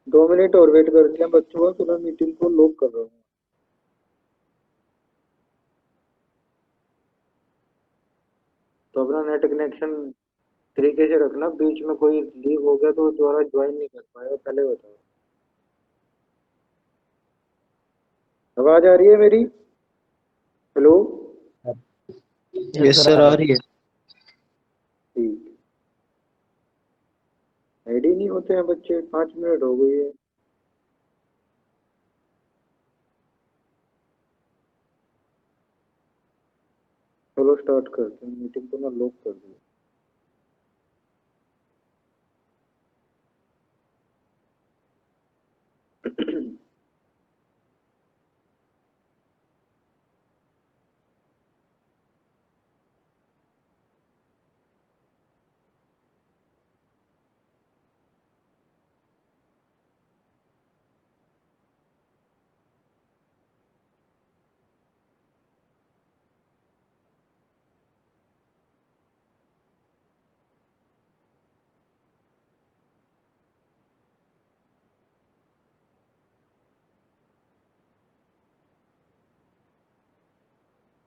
2 minute और wait करते हैं बच्चों का, फिर मैं मीटिंग को लॉक कर रहा हूँ। तो अपना नेट कनेक्शन तरीके से रखना, बीच में कोई लीव हो गया तो दोबारा ज्वाइन नहीं कर पाएगा, पहले बताओ। आवाज आ रही है मेरी? हेलो? यस सर, आ रही है। ठीक। रेडी नहीं होते हैं बच्चे, 5 मिनट हो गई है। चलो स्टार्ट करते हैं, मीटिंग को मैं लॉक कर दूँ।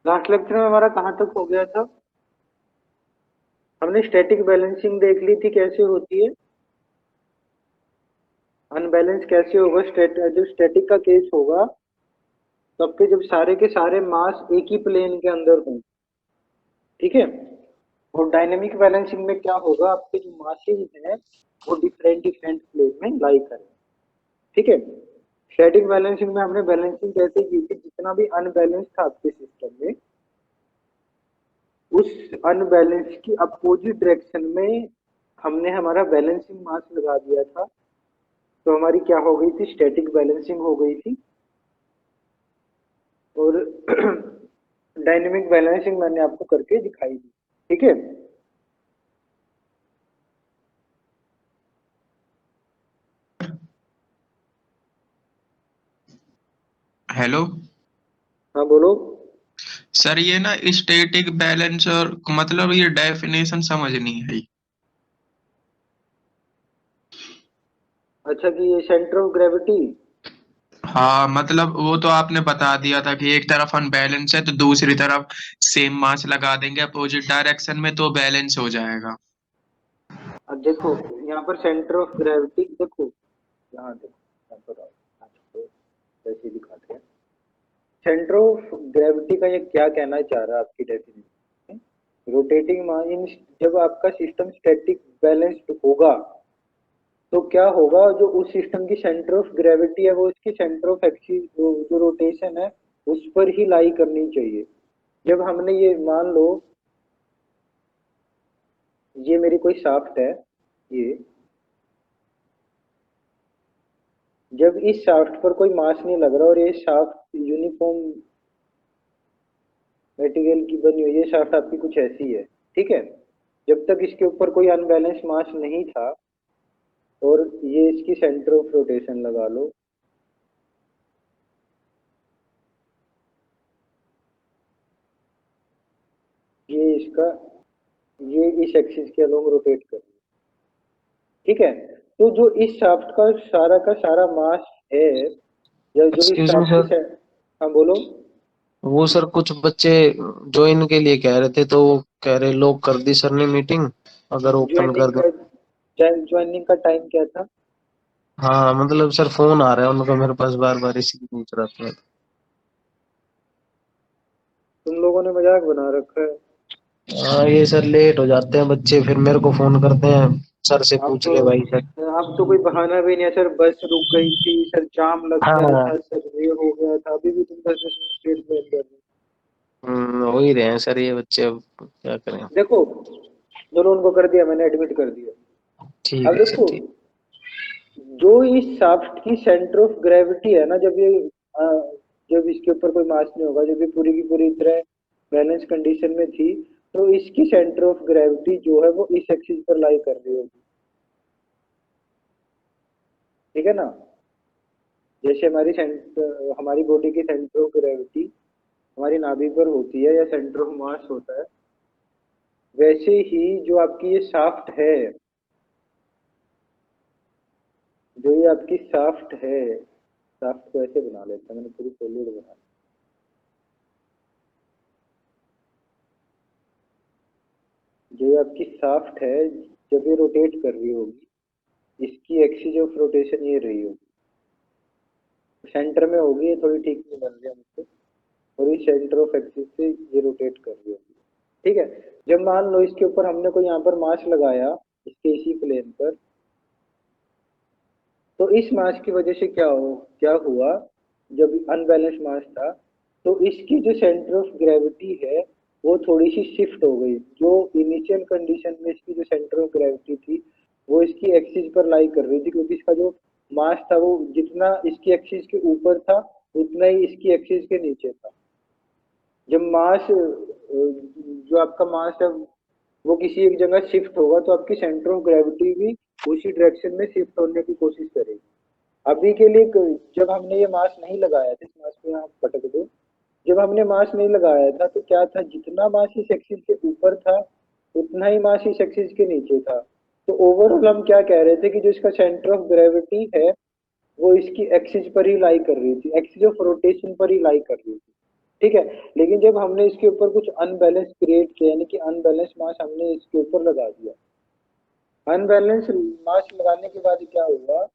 लास्ट लेक्चर में हमारा कहाँ तक हो गया था? हमने स्टैटिक बैलेंसिंग देख ली थी कैसे होती है, अनबैलेंस कैसे होगा। जो स्टैटिक का केस होगा तब के जब सारे के सारे मास एक ही प्लेन के अंदर हों, ठीक है। और डायनेमिक बैलेंसिंग में क्या होगा, आपके जो मासेज हैं वो डिफरेंट डिफरेंट प्लेन में लाई करें, ठीक है। स्टैटिक बैलेंसिंग में हमने बैलेंसिंग कैसे की थी, जितना भी अनबैलेंस था आपके सिस्टम में, उस अनबैलेंस की अपोजिट डायरेक्शन में हमने हमारा बैलेंसिंग मास लगा दिया था, तो हमारी क्या हो गई थी, स्टैटिक बैलेंसिंग हो गई थी। और डायनेमिक बैलेंसिंग मैंने आपको करके दिखाई दी, ठीक है। हेलो हाँ बोलो। सर, ये ना स्टैटिक बैलेंस और मतलब ये डेफिनेशन समझ नहीं आई। अच्छा, कि ये सेंटर ऑफ ग्रेविटी। हाँ मतलब वो तो आपने बता दिया था कि एक तरफ अनबैलेंस है तो दूसरी तरफ सेम मास लगा देंगे अपोजिट डायरेक्शन में तो बैलेंस हो जाएगा। अब देखो, यहाँ पर सेंटर ऑफ ग्रेविटी देखो, यहाँ देखो, यहाँ पर आओ, यहाँ पर ऐसे दिखाते हैं। सेंटर ऑफ ग्रेविटी का ये क्या कहना चाह रहा है आपकी डेफिनेशन, रोटेटिंग मास। जब आपका सिस्टम स्टैटिक बैलेंस्ड होगा तो क्या होगा, जो उस सिस्टम की सेंटर ऑफ ग्रेविटी है वो उसकी सेंटर ऑफ एक्सिस जो रोटेशन है उस पर ही लाई करनी चाहिए। जब हमने ये मान लो, ये मेरी कोई शाफ्ट है, ये जब इस शाफ्ट पर कोई मास नहीं लग रहा और ये शाफ्ट यूनिफॉर्म मटेरियल की बनी हुई, ये शाफ्ट आपकी कुछ ऐसी है, ठीक है। जब तक इसके ऊपर कोई अनबैलेंस मास नहीं था, और ये इसकी सेंटर ऑफ रोटेशन लगा लो, ये इसका, ये इस एक्सिस के अलोंग रोटेट कर रही है, ठीक है। तो जो इस शाफ्ट का सारा मास है, या जो इस एक्सक्यूज मी शाफ्ट की सर, हाँ बोलो। वो सर कुछ बच्चे ज्वाइन के लिए कह रहे थे तो वो कह रहे लॉक कर दी सर ने मीटिंग, अगर ओपन ज्वाइनिंग कर दे। का ज्वाइनिंग का टाइम क्या था? हाँ मतलब सर फोन आ रहा है उनका मेरे पास बार बार, इसी पूछ रहा था। तुम लोगों ने मजाक बना रखा है। हाँ ये सर लेट हो जाते हैं बच्चे, फिर मेरे को फोन करते हैं, सर से अब पूछ तो ले भाई सर। अब तो कोई बहाना भी नहीं है सर, बस रुक गई थी सर, जाम लग गया हाँ। था सर, ये हो गया था, अभी भी तुम 10 10 मिनट लेट में अंदर हो। हो ही रहे हैं सर ये बच्चे, अब क्या करें। देखो, दोनों उनको कर दिया मैंने, एडमिट कर दिया। ठीक अब है सर, देखो, ठीक। जो इस शाफ्ट की सेंटर ऑफ ग्रेविटी है ना, जब ये अ, जब इसके ऊपर कोई मास नहीं होगा, जब ये पूरी की पूरी तरह बैलेंस कंडीशन में थी, तो इसकी सेंटर ऑफ ग्रेविटी जो है वो इस एक्सिस पर लाई कर रही होगी, ठीक है ना। जैसे हमारी बॉडी की सेंटर ऑफ ग्रेविटी हमारी नाभि पर होती है, या सेंटर ऑफ मास होता है, वैसे ही जो आपकी ये शाफ्ट है, जो ये आपकी शाफ्ट है, शाफ्ट को ऐसे बना लेता हूं, मैंने पूरी सॉलिड बना ली। जो ये आपकी शाफ्ट है, जब ये रोटेट कर रही होगी, इसकी एक्सिस ऑफ रोटेशन ये रही होगी, सेंटर में होगी, ये थोड़ी ठीक नहीं बन रही है मुझसे, और इस सेंटर ऑफ एक्सिस से ये रोटेट कर रही होगी। ठीक है, जब मान लो इसके ऊपर हमने कोई यहाँ पर मास लगाया, इसके इसी प्लेन पर, तो इस मास की वजह से क्या हुआ, जब अनबैलेंस मास था, तो इसकी जो सेंटर ऑफ ग्रेविटी है वो थोड़ी सी शिफ्ट हो गई। जो इनिशियल कंडीशन में इसकी जो सेंटर ऑफ ग्रेविटी थी वो इसकी एक्सिस पर लाई कर रही थी, क्योंकि इसका जो मास था वो जितना इसकी एक्सिस के ऊपर था उतना ही इसकी एक्सिस के नीचे था। जब मास जो आपका मास है वो किसी एक जगह शिफ्ट होगा तो आपकी सेंटर ऑफ ग्रेविटी भी उसी डायरेक्शन में शिफ्ट होने की कोशिश करेगी। अभी के लिए जब हमने ये मास नहीं लगाया था, इस मास को यहाँ पटक दो, जब हमने मास नहीं लगाया था तो क्या था, जितना मास इस एक्सिस के ऊपर था उतना ही मास इस एक्सिस के नीचे था। तो ओवरऑल हम क्या कह रहे थे कि जो इसका सेंटर ऑफ ग्रेविटी है वो इसकी एक्सिस पर ही लाई कर रही थी, एक्सिस ऑफ रोटेशन पर ही लाई कर रही थी। ठीक है, लेकिन जब हमने इसके ऊपर कुछ अनबैलेंस क्रिएट किया, यानी कि अनबैलेंस मास हमने इसके ऊपर लगा दिया, अनबैलेंस मास लगाने के बाद क्या हुआ,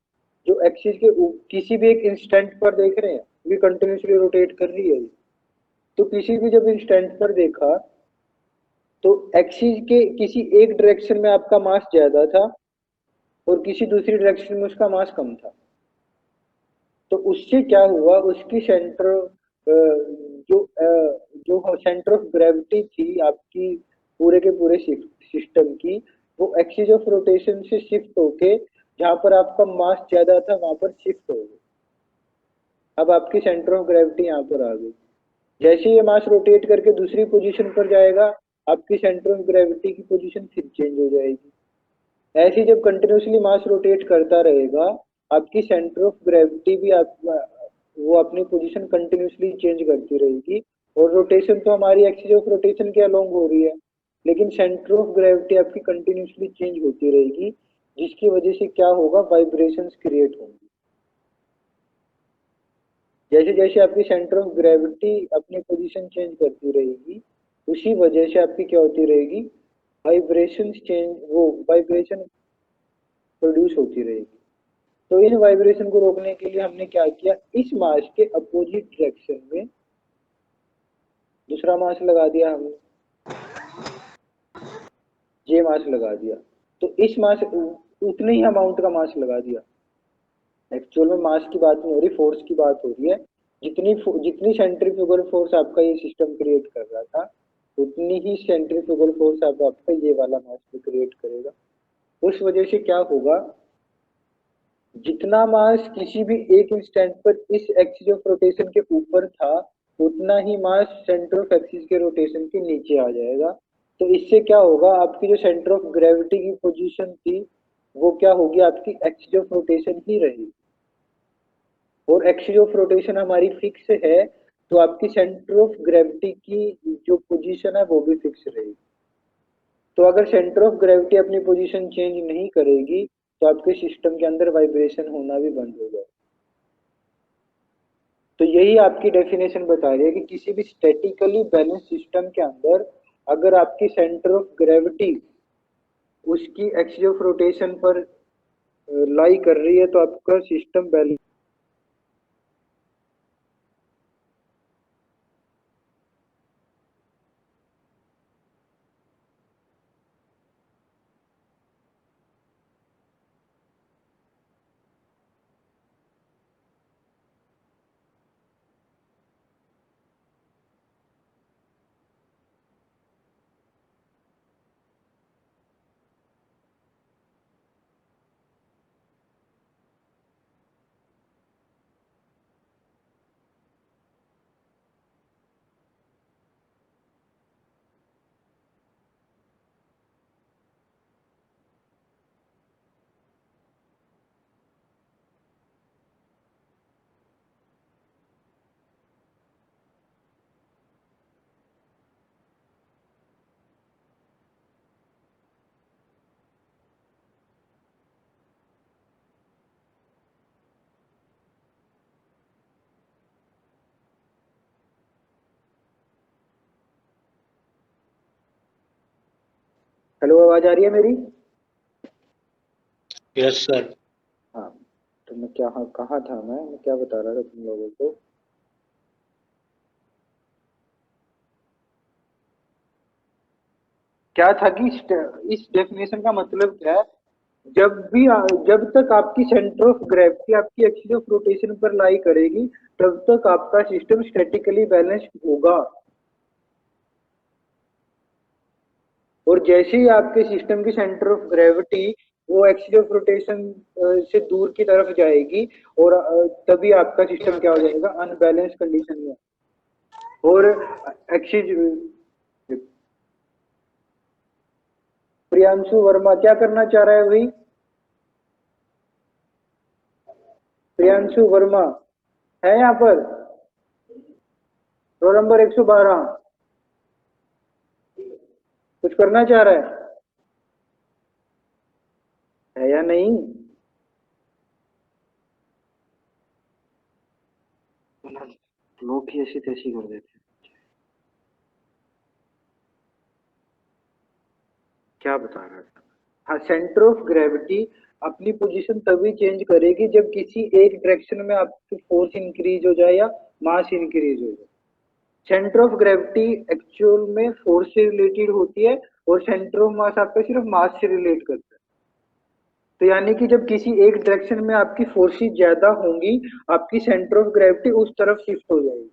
जो एक्सिस के किसी भी एक इंस्टेंट पर देख रहे हैं, ये कंटिन्यूसली रोटेट कर रही है, तो किसी भी जब इंस्टेंट पर देखा तो एक्सिस के किसी एक डायरेक्शन में आपका मास ज्यादा था और किसी दूसरी डायरेक्शन में उसका मास कम था। तो उससे क्या हुआ, उसकी सेंटर जो सेंटर ऑफ ग्रेविटी थी आपकी पूरे के पूरे सिस्टम की, वो एक्सिस ऑफ रोटेशन से शिफ्ट होके जहां पर आपका मास ज्यादा था वहां पर शिफ्ट हो गई। अब आपकी सेंटर ऑफ ग्रेविटी यहाँ पर आ गई। जैसे ये मास रोटेट करके दूसरी पोजीशन पर जाएगा, आपकी सेंटर ऑफ ग्रेविटी की पोजीशन फिर चेंज हो जाएगी। ऐसे जब कंटिन्यूसली मास रोटेट करता रहेगा, आपकी सेंटर ऑफ ग्रेविटी भी वो अपनी पोजीशन कंटिन्यूसली चेंज करती रहेगी। और रोटेशन तो हमारी एक्सिस ऑफ रोटेशन के अलोंग हो रही है, लेकिन सेंटर ऑफ ग्रेविटी आपकी कंटिन्यूसली चेंज होती रहेगी, जिसकी वजह से क्या होगा, वाइब्रेशंस क्रिएट होंगी। जैसे जैसे आपकी सेंटर ऑफ ग्रेविटी अपनी पोजीशन चेंज करती रहेगी, उसी वजह से आपकी क्या होती रहेगी, वाइब्रेशन चेंज, वो वाइब्रेशन प्रोड्यूस होती रहेगी। तो इन वाइब्रेशन को रोकने के लिए हमने क्या किया, इस मास के अपोजिट डायरेक्शन में दूसरा मास लगा दिया हमने, ये मास लगा दिया। तो इस मास उतने ही अमाउंट का मास लगा दिया। एक्चुअल में मास की बात नहीं हो रही, फोर्स की बात हो रही है। जितनी जितनी सेंट्रीफ्यूगल फोर्स आपका ये सिस्टम क्रिएट कर रहा था, उतनी ही सेंट्रीफ्यूगल फोर्स आपका ये वाला मास भी क्रिएट करेगा। उस वजह से क्या होगा, जितना मास किसी भी एक इंस्टेंट पर इस एक्सिस ऑफ रोटेशन के ऊपर था उतना ही मास सेंटर ऑफ एक्सिस के रोटेशन के नीचे आ जाएगा। तो इससे क्या होगा, आपकी जो सेंटर ऑफ ग्रेविटी की पोजीशन थी वो क्या होगी, आपकी एक्सिस ऑफ रोटेशन ही रहेगी। और एक्सिस ऑफ रोटेशन हमारी फिक्स है, तो आपकी सेंटर ऑफ ग्रेविटी की जो पोजीशन है वो भी फिक्स रहेगी। तो अगर सेंटर ऑफ ग्रेविटी अपनी पोजीशन चेंज नहीं करेगी तो आपके सिस्टम के अंदर वाइब्रेशन होना भी बंद हो जाएगा। तो यही आपकी डेफिनेशन बता रही है कि किसी भी स्टैटिकली बैलेंस सिस्टम के अंदर अगर आपकी सेंटर ऑफ ग्रेविटी उसकी एक्सिस ऑफ रोटेशन पर लाई कर रही है तो आपका सिस्टम बैलेंस। हेलो, आवाज आ रही है मेरी? Yes sir. हाँ, तो मैं क्या, हाँ, कहाँ था मैं क्या बता रहा था तुम लोगों को? क्या था कि इस डेफिनेशन का मतलब क्या है? जब भी जब तक आपकी सेंटर ऑफ ग्रेविटी आपकी एक्सिस ऑफ रोटेशन पर लाई करेगी, तब तक आपका सिस्टम स्टैटिकली बैलेंस्ड होगा। और जैसे ही आपके सिस्टम की सेंटर ऑफ ग्रेविटी वो एक्सिस ऑफ रोटेशन से दूर की तरफ जाएगी, और तभी आपका सिस्टम क्या हो जाएगा, अनबैलेंस कंडीशन में। और एक्सिस, प्रियांशु वर्मा क्या करना चाह रहा है भाई? प्रियांशु वर्मा है यहाँ पर? रोल नंबर 112, कुछ करना चाह रहा है या नहीं? लोग भी ऐसी तैसी कर देते हैं। क्या बता रहा था? हाँ, सेंटर ऑफ ग्रेविटी अपनी पोजीशन तभी चेंज करेगी जब किसी एक डायरेक्शन में आपकी फोर्स इंक्रीज हो जाए या मास इंक्रीज हो जाए। सेंटर ऑफ ग्रेविटी एक्चुअल में फोर्स से रिलेटेड होती है, और सेंटर ऑफ मास आपका सिर्फ मास से रिलेट करता है। तो यानी कि जब किसी एक डायरेक्शन में आपकी फोर्सेस ज्यादा होंगी, आपकी सेंटर ऑफ ग्रेविटी उस तरफ शिफ्ट हो जाएगी।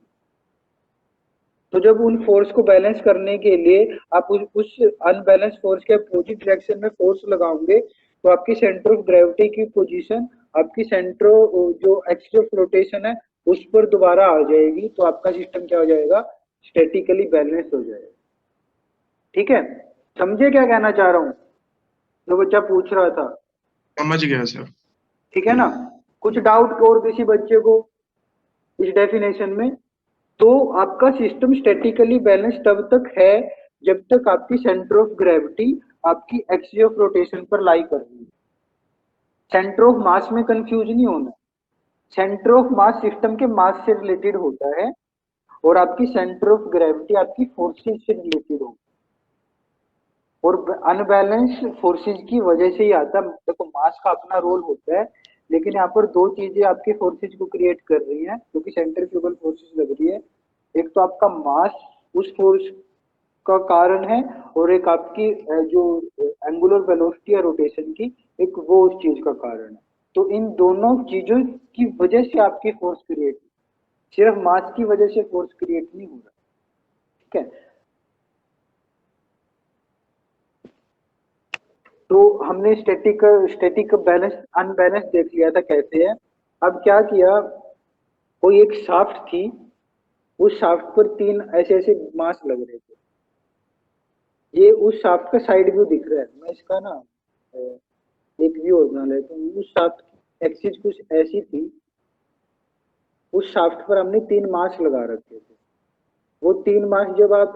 तो जब उन फोर्स को बैलेंस करने के लिए आप उस अनबैलेंस फोर्स के अपोजिट डायरेक्शन में फोर्स लगाओगे, तो आपकी सेंटर ऑफ ग्रेविटी की पोजीशन आपकी सेंटर जो एक्सिस ऑफ रोटेशन है उस पर दोबारा आ जाएगी, तो आपका सिस्टम क्या हो जाएगा, स्टैटिकली बैलेंस हो जाएगा। ठीक है, समझे क्या कहना चाह रहा हूँ, जो बच्चा पूछ रहा था? समझ गया सर। ठीक है ना? कुछ डाउट और किसी बच्चे को इस डेफिनेशन में? तो आपका सिस्टम स्टैटिकली बैलेंस तब तक है जब तक आपकी सेंटर ऑफ ग्रेविटी आपकी एक्सिस ऑफ रोटेशन पर लाई कर रही है। सेंटर ऑफ मास में कंफ्यूज नहीं होना। सेंटर ऑफ मास सिस्टम के मास से रिलेटेड होता है, और आपकी सेंटर ऑफ ग्रेविटी आपकी फोर्सेज से रिलेटेड होगी। और अनबैलेंस फोर्सेज की वजह से ही आता है। देखो, मास का अपना रोल होता है, लेकिन यहाँ पर दो चीजें आपके फोर्सेज को क्रिएट कर रही हैं, क्योंकि सेंट्रीफ्यूगल फोर्सेज लग रही है। एक तो आपका मास उस फोर्स का कारण है, और एक आपकी जो एंगुलर वेलोसिटी है रोटेशन की, एक वो उस चीज का कारण है। तो इन दोनों चीजों की वजह से आपकी फोर्स क्रिएट, सिर्फ मास की वजह से फोर्स क्रिएट नहीं हो रहा। ठीक है, तो हमने स्टैटिक बैलेंस अनबैलेंस देख लिया था कैसे है। अब क्या किया, कोई एक शाफ्ट थी, उस शाफ्ट पर तीन ऐसे ऐसे मास लग रहे थे। ये उस शाफ्ट का साइड व्यू दिख रहा है, मैं इसका ना एक व्यू और बना लेता हूँ। उस शाफ्ट की एक्सिस कुछ ऐसी थी, उस शाफ्ट पर हमने तीन मास लगा रखे थे। वो तीन मास जब आप,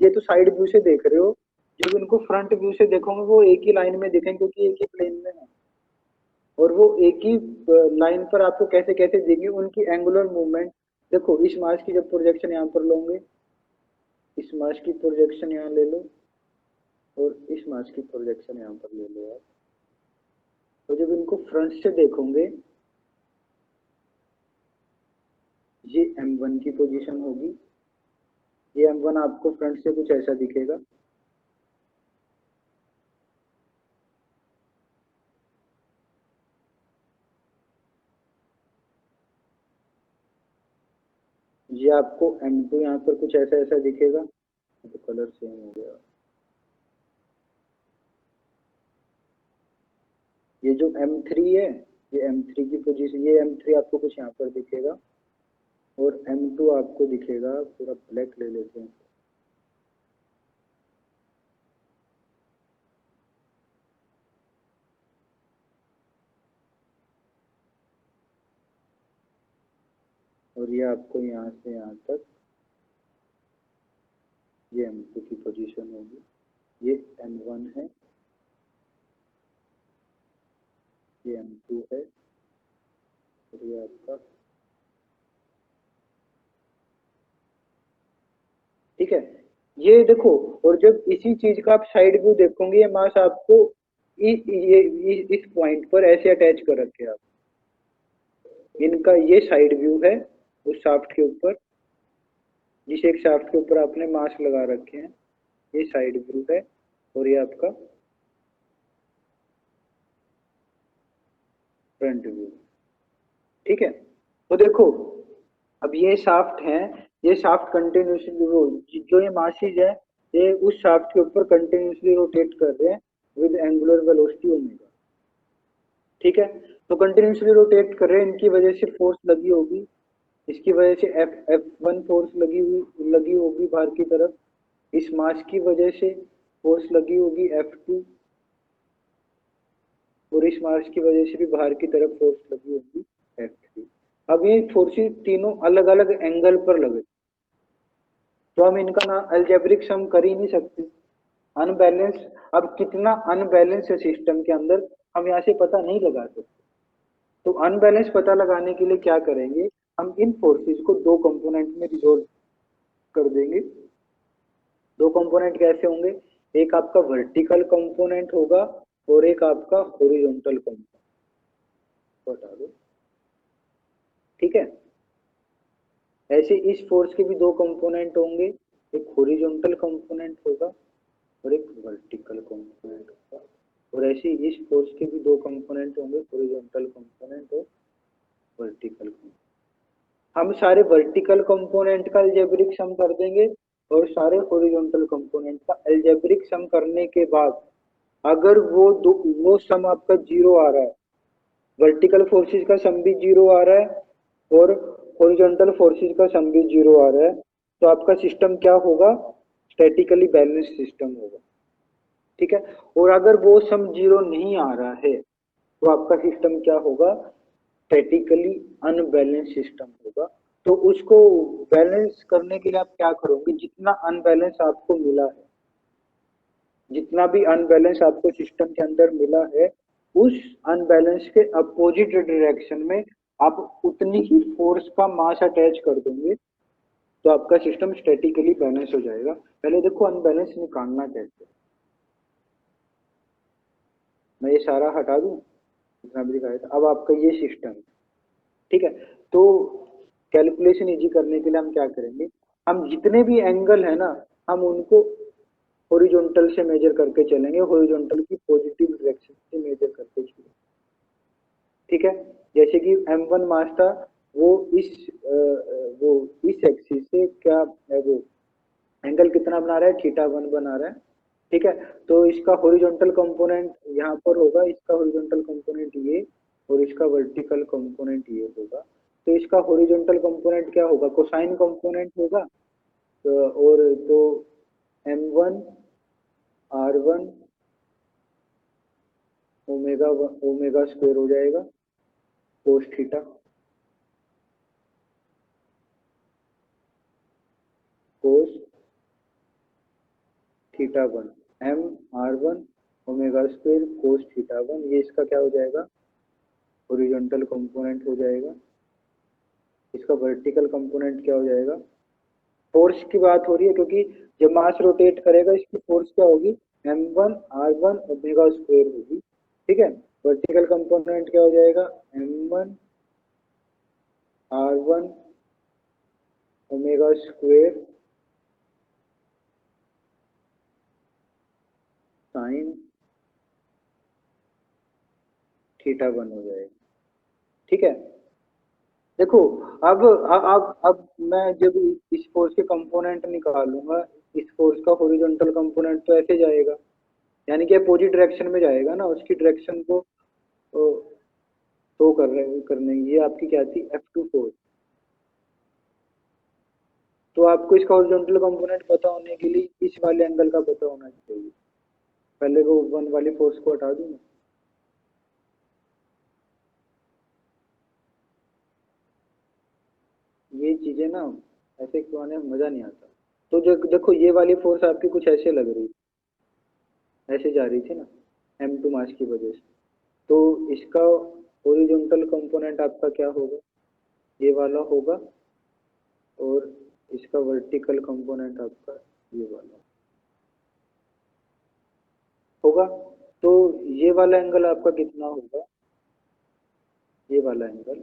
ये तो साइड व्यू से देख रहे हो, जब इनको फ्रंट व्यू से देखोगे वो एक ही लाइन में दिखेंगे, क्योंकि एक ही प्लेन में है। और वो एक ही लाइन पर आपको कैसे कैसे देंगे, उनकी एंगुलर मूवमेंट। देखो, इस मास की जब प्रोजेक्शन यहाँ पर लोगे, इस मास की प्रोजेक्शन यहाँ ले लो, और इस मास की प्रोजेक्शन यहाँ पर ले लो आप। तो जब इनको फ्रंट से देखोगे, ये M1 की पोजीशन होगी। ये M1 आपको फ्रंट से कुछ ऐसा दिखेगा। ये आपको M2 यहाँ पर कुछ ऐसा ऐसा दिखेगा। तो कलर सेम हो गया। ये जो M3 है, ये M3 की पोजीशन, ये M3 आपको कुछ यहाँ पर दिखेगा, और M2 आपको दिखेगा पूरा ब्लैक, ले लेते हैं। और ये आपको यहाँ से यहाँ तक ये M2 की पोजीशन होगी। ये M1 है, ये M2 है, और ये आपका, ठीक है। ये देखो, और जब इसी चीज का आप साइड व्यू देखोगे, ये मास आपको इस पॉइंट पर ऐसे अटैच कर रखे हैं आप, इनका ये साइड व्यू है उस शाफ्ट के ऊपर, जिस एक शाफ्ट के ऊपर आपने मास लगा रखे हैं, ये साइड व्यू है, और ये आपका फ्रंट व्यू। ठीक है, तो देखो अब ये शाफ्ट है, ये शाफ्ट कंटिन्यूसली जो ये मासेज है, ये उस शाफ्ट के ऊपर कंटिन्यूसली रोटेट कर रहे हैं विद एंगुलर वेलोसिटी ओमेगा। ठीक है, तो कंटिन्यूसली रोटेट कर रहे हैं, इनकी वजह से फोर्स लगी होगी, इसकी वजह से F1 फोर्स लगी होगी बाहर की तरफ, इस मास की वजह से फोर्स लगी होगी F2, और इस मास की वजह से भी बाहर की तरफ फोर्स लगी होगी F3। अब ये फोर्सेस तीनों अलग अलग एंगल पर लगे, तो हम इनका ना अलजेब्रिक सम कर ही नहीं सकते, अनबैलेंस। अब कितना अनबैलेंस है सिस्टम के अंदर, हम यहाँ से पता नहीं लगा सकते। तो अनबैलेंस पता लगाने के लिए क्या करेंगे, हम इन फोर्सेस को दो कंपोनेंट में रिजोल्व कर देंगे। दो कंपोनेंट कैसे होंगे, एक आपका वर्टिकल कंपोनेंट होगा और एक आपका हॉरिजॉन्टल कंपोनेंट, बता दो। ठीक है, ऐसे इस फोर्स के भी दो कंपोनेंट होंगे, एक हॉरिजॉन्टल कंपोनेंट होगा और एक वर्टिकल कंपोनेंट होगा, और ऐसे इस फोर्स के भी दो कंपोनेंट होंगे, हॉरिजॉन्टल कंपोनेंट और वर्टिकल कंपोनेंट। हम सारे वर्टिकल कंपोनेंट का अलजेब्रिक सम कर देंगे, और सारे हॉरिजॉन्टल कंपोनेंट का अलजेब्रिक सम करने के बाद अगर वो सम आपका जीरो आ रहा है, वर्टिकल फोर्सेस का सम भी जीरो आ रहा है और हॉरिजॉन्टल फोर्सेस का सम भी जीरो आ रहा है, तो आपका सिस्टम क्या होगा, स्टैटिकली बैलेंस सिस्टम होगा। ठीक है, और अगर वो सम जीरो नहीं आ रहा है, तो आपका सिस्टम क्या होगा, स्टैटिकली अनबैलेंस सिस्टम होगा। तो उसको बैलेंस करने के लिए आप क्या करोगे, जितना अनबैलेंस आपको मिला है, जितना भी अनबैलेंस आपको सिस्टम के अंदर मिला है, उस अनबैलेंस के अपोजिट डायरेक्शन में आप उतनी ही फोर्स का मास अटैच कर देंगे, तो आपका सिस्टम स्टैटिकली बैलेंस हो जाएगा। पहले देखो अनबैलेंस निकालना कैसे, मैं ये सारा हटा दूं जितना भी दिखाया था, अब आपका ये सिस्टम। ठीक है, तो कैलकुलेशन इजी करने के लिए हम क्या करेंगे, हम जितने भी एंगल है ना, हम उनको हॉरिजॉन्टल से मेजर करके चलेंगे, हॉरिजॉन्टल की पॉजिटिव डायरेक्शन से मेजर करके चलेंगे। ठीक है, जैसे कि M1 मास था, वो इस एक्सिस से क्या वो एंगल कितना बना रहा है, θ1 बना रहा है। ठीक है, तो इसका हॉरिजॉन्टल कंपोनेंट यहाँ पर होगा, इसका हॉरिजॉन्टल कंपोनेंट ये, और इसका वर्टिकल कंपोनेंट ये होगा। तो इसका हॉरिजॉन्टल कंपोनेंट क्या होगा, कोसाइन कंपोनेंट होगा, और तो M1 R1 ओमेगा स्क्वायर हो जाएगा cos theta, cos θ1, M R1 omega square cos θ1, ये इसका क्या हो जाएगा, हॉरिजॉन्टल कंपोनेंट हो जाएगा। इसका वर्टिकल कंपोनेंट क्या हो जाएगा, फोर्स की बात हो रही है क्योंकि जब मास रोटेट करेगा इसकी फोर्स क्या होगी, M1 R1 ओमेगा स्क्वायर होगी। ठीक है, वर्टिकल कंपोनेंट क्या हो जाएगा, M1 R1 omega square sine θ1 हो जाएगा। ठीक है, देखो अब मैं जब इस फोर्स के कंपोनेंट निकालूंगा, इस फोर्स का हॉरिजॉन्टल कंपोनेंट तो ऐसे जाएगा, यानी कि अपोजिट डायरेक्शन में जाएगा ना, उसकी डायरेक्शन को शो करने ये आपकी क्या थी, F2 फोर्स। तो आपको इसका हॉरिजॉन्टल कंपोनेंट पता होने के लिए इस वाले एंगल का पता होना चाहिए। पहले वो 1 वाली फोर्स को हटा दूंगा, ये चीजें ना ऐसे करवाने में मजा नहीं आता। तो जो देखो ये वाली फोर्स आपकी कुछ ऐसे लग रही, ऐसे जा रही थी ना M2 मास की वजह से, तो इसका हॉरिजॉन्टल कंपोनेंट आपका क्या होगा, ये वाला होगा, और इसका वर्टिकल कंपोनेंट आपका ये वाला होगा। तो ये वाला एंगल आपका कितना होगा, ये वाला एंगल,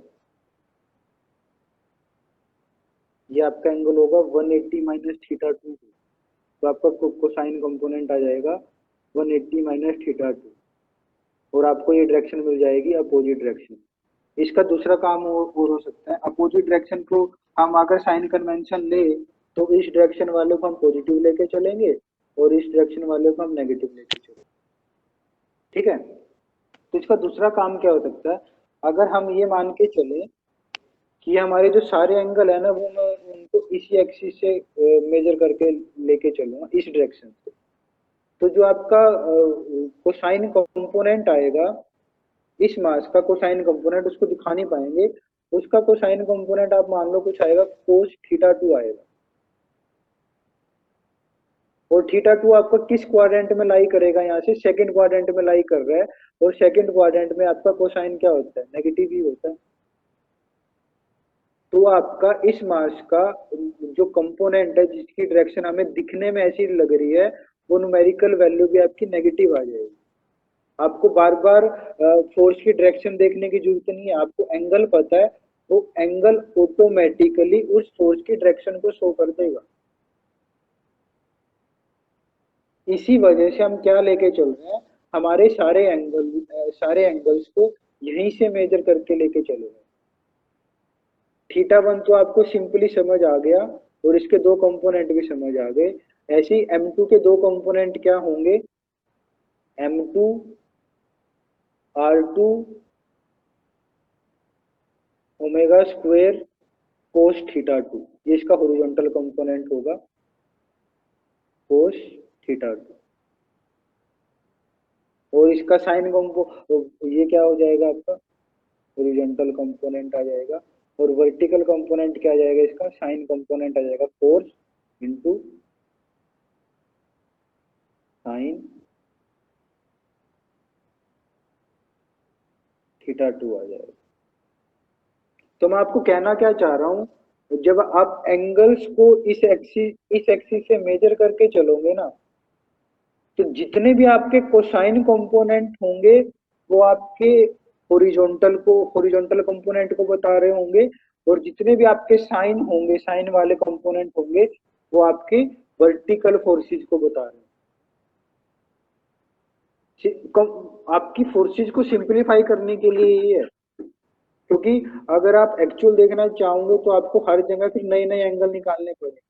ये आपका एंगल होगा 180 माइनस थीटा 2। तो आपका कोसाइन कंपोनेंट आ जाएगा 180 माइनस थीटा 2, और आपको ये डायरेक्शन मिल जाएगी अपोजिट डायरेक्शन। इसका दूसरा काम और हो सकता है, अपोजिट डायरेक्शन को हम अगर साइन कन्वेंशन ले तो इस डायरेक्शन वाले को हम पॉजिटिव लेके चलेंगे और इस डायरेक्शन वाले को हम नेगेटिव लेके चलेंगे, ठीक है। तो इसका दूसरा काम क्या हो सकता है, अगर हम ये मान के चले कि हमारे जो सारे एंगल है ना वो मैं उनको इसी एक्सिस से मेजर करके लेके चलूंगा इस डायरेक्शन से, तो जो आपका कोसाइन कंपोनेंट आएगा, इस मास का कोसाइन कंपोनेंट उसको दिखा नहीं पाएंगे, उसका कोसाइन कंपोनेंट आप मान लो कुछ आएगा कोस थीटा 2 आएगा। और थीटा 2 आपका किस क्वाड्रेंट में लाई करेगा, यहाँ से सेकंड क्वाड्रेंट में लाई कर रहा है, और सेकंड क्वाड्रेंट में आपका कोसाइन क्या होता है, नेगेटिव ही होता है। तो आपका इस मास का जो कंपोनेंट है जिसकी डायरेक्शन हमें दिखने में ऐसी लग रही है, वो न्यूमेरिकल वैल्यू भी आपकी नेगेटिव आ जाएगी। आपको बार बार फोर्स की डायरेक्शन देखने की जरूरत नहीं है, आपको एंगल पता है, वो एंगल ऑटोमेटिकली उस फोर्स की डायरेक्शन को शो कर देगा। इसी वजह से हम क्या लेके चल रहे हैं, हमारे सारे एंगल्स को यहीं से मेजर करके लेके चले हैं। थीटा 1 तो आपको सिंपली समझ आ गया, और इसके दो कंपोनेंट भी समझ आ गए। ऐसे ही m2 के दो कंपोनेंट क्या होंगे, m2 r2 omega square cos theta 2, ये इसका हॉरिजॉन्टल कंपोनेंट होगा कोस थीटा 2, और इसका साइन कंपो ये क्या हो जाएगा आपका हॉरिजॉन्टल कंपोनेंट आ जाएगा, और वर्टिकल कंपोनेंट क्या आ जाएगा, इसका साइन कंपोनेंट आ जाएगा फोर्स इनटू साइन थीटा 2 आ जाएगा। तो मैं आपको कहना क्या चाह रहा हूं, जब आप एंगल्स को इस एक्सिस से मेजर करके चलोगे ना, तो जितने भी आपके कोसाइन कंपोनेंट होंगे वो आपके हॉरिजॉन्टल कंपोनेंट को बता रहे होंगे, और जितने भी आपके साइन होंगे, साइन वाले कंपोनेंट होंगे, वो आपके वर्टिकल फोर्सेस को बता रहे हैं। आपकी फोर्सेस को सिंप्लीफाई करने के लिए ही है, क्योंकि अगर आप एक्चुअल देखना चाहोगे तो आपको हर जगह फिर नए नए एंगल निकालने पड़ेंगे।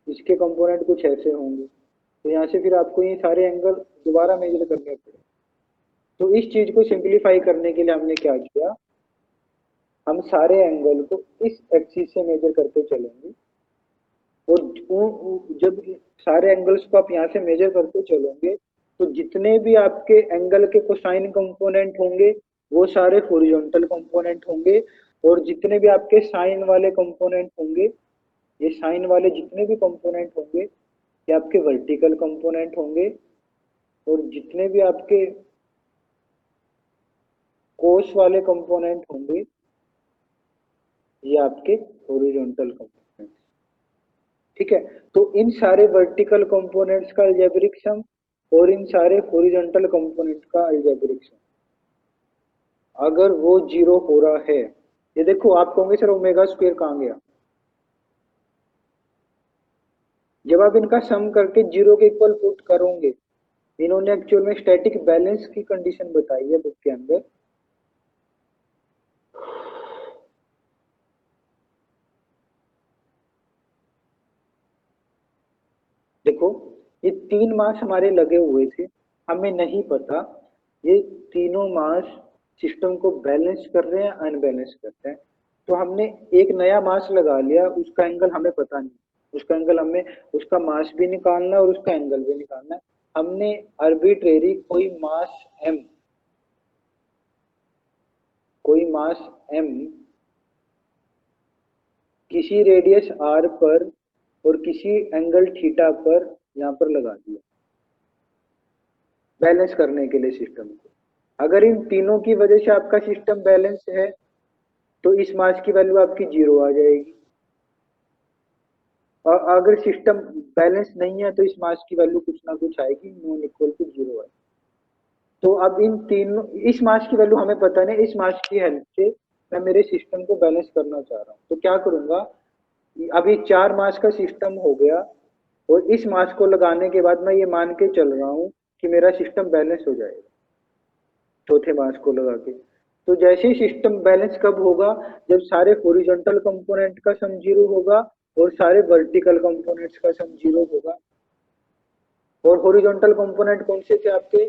इसके कंपोनेंट कुछ ऐसे होंगे, तो यहाँ से फिर आपको ये सारे एंगल दोबारा मेजर करने पड़े। तो इस चीज को सिंप्लीफाई करने के लिए हमने क्या किया, हम सारे एंगल को इस एक्सिस से मेजर करके चलेंगे, और जब सारे एंगल्स को आप यहाँ से मेजर करते चलोगे तो जितने भी आपके एंगल के कोसाइन कंपोनेंट होंगे वो सारे हॉरिजॉन्टल कंपोनेंट होंगे, और जितने भी आपके साइन वाले कंपोनेंट होंगे, ये साइन वाले जितने भी कंपोनेंट होंगे ये आपके वर्टिकल कंपोनेंट होंगे, और जितने भी आपके कोस वाले कंपोनेंट होंगे ये आपके हॉरिजॉन्टल कंपोनेंट, ठीक है। तो इन सारे वर्टिकल कंपोनेंट्स का अलजेब्रिक सम और इन सारे हॉरिजॉन्टल कंपोनेंट का अलजेब्रिक सम, अगर वो 0 हो रहा है, ये देखो आप कहोगे सर ओमेगा स्क्वायर कहाँ गया, जब आप इनका सम करके 0 के इक्वल पुट करोगे, इन्होंने एक्चुअल में स्टैटिक बैलेंस की कंडीशन बताई है बुक के अंदर। देखो ये 3 मास हमारे लगे हुए थे, हमें नहीं पता ये तीनों मास सिस्टम को बैलेंस कर रहे हैं अनबैलेंस कर रहे हैं। तो हमने एक नया मास लगा लिया, उसका एंगल हमें पता नहीं, उसका एंगल हमें उसका मास भी निकालना है और उसका एंगल भी निकालना है। हमने आर्बिट्रेरी कोई मास m किसी रेडियस r पर और किसी एंगल थीटा पर यहाँ पर लगा दिया बैलेंस करने के लिए सिस्टम को। अगर इन तीनों की वजह से आपका सिस्टम बैलेंस है तो इस मास की वैल्यू आपकी 0 आ जाएगी, अगर सिस्टम बैलेंस नहीं है तो इस मास की वैल्यू कुछ ना कुछ आएगी, नॉन इक्वल टू 0 है। तो अब इन तीनों, इस मास की वैल्यू हमें पता नहीं, इस मास की हेल्प से मैं मेरे सिस्टम को बैलेंस करना चाह रहा हूँ। तो क्या करूंगा, अभी 4 मास का सिस्टम हो गया और इस मास को लगाने के बाद मैं ये मान के चल रहा हूँ कि मेरा सिस्टम बैलेंस हो जाएगा चौथे मास को लगा के। तो जैसे ही सिस्टम बैलेंस कब होगा, जब सारे हॉरिजॉन्टल कंपोनेंट का सम 0 होगा और सारे वर्टिकल कंपोनेंट्स का सम 0 होगा। और हॉरिजॉन्टल कंपोनेंट कौन से थे आपके,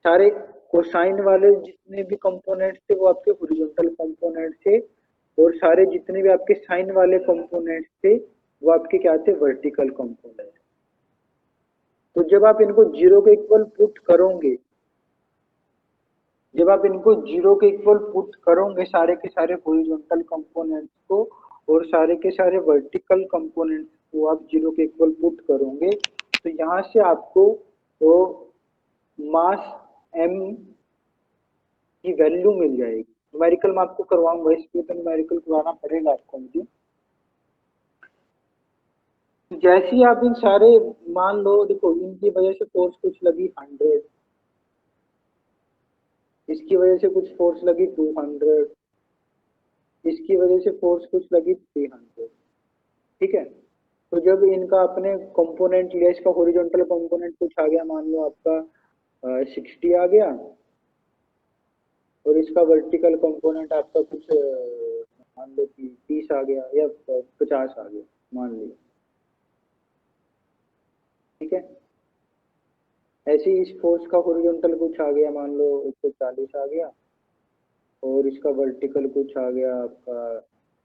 सारे कोसाइन वाले जितने भी कंपोनेंट्स थे वो आपके हॉरिजॉन्टल कंपोनेंट थे, और सारे जितने भी आपके साइन वाले कंपोनेंट्स थे वो आपके क्या थे, वर्टिकल कंपोनेंट। तो जब आप इनको 0 के इक्वल पुट करोगे, जब आप इनको 0 के इक्वल पुट करोगे सारे के सारे हॉरिजॉन्टल कंपोनेंट्स को और सारे के सारे वर्टिकल कंपोनेंट्स को आप 0 के इक्वल पुट करोगे, तो यहाँ से आपको तो मास m की वैल्यू मिल जाएगी। न्यूमेरिकल मैं आपको करवाऊंगा, इसके तो न्यूमेरिकल करवाना पड़ेगा आपको मुझे। जैसे ही आप इन सारे, मान लो देखो इनकी वजह से फोर्स कुछ लगी 100, इसकी वजह से कुछ फोर्स लगी 200, इसकी वजह से फोर्स कुछ लगी 300, ठीक है। तो जब इनका अपने कंपोनेंट लिया, इसका हॉरिजॉन्टल कंपोनेंट कुछ आ गया, मान लो आपका 60 आ गया, और इसका वर्टिकल कंपोनेंट आपका कुछ मान लो कि 30 आ गया या 50 आ गया मान लिया, ठीक है। ऐसे ही इस फोर्स का हॉरिजॉन्टल कुछ आ गया, मान लो 140 आ गया, और इसका वर्टिकल कुछ आ गया आपका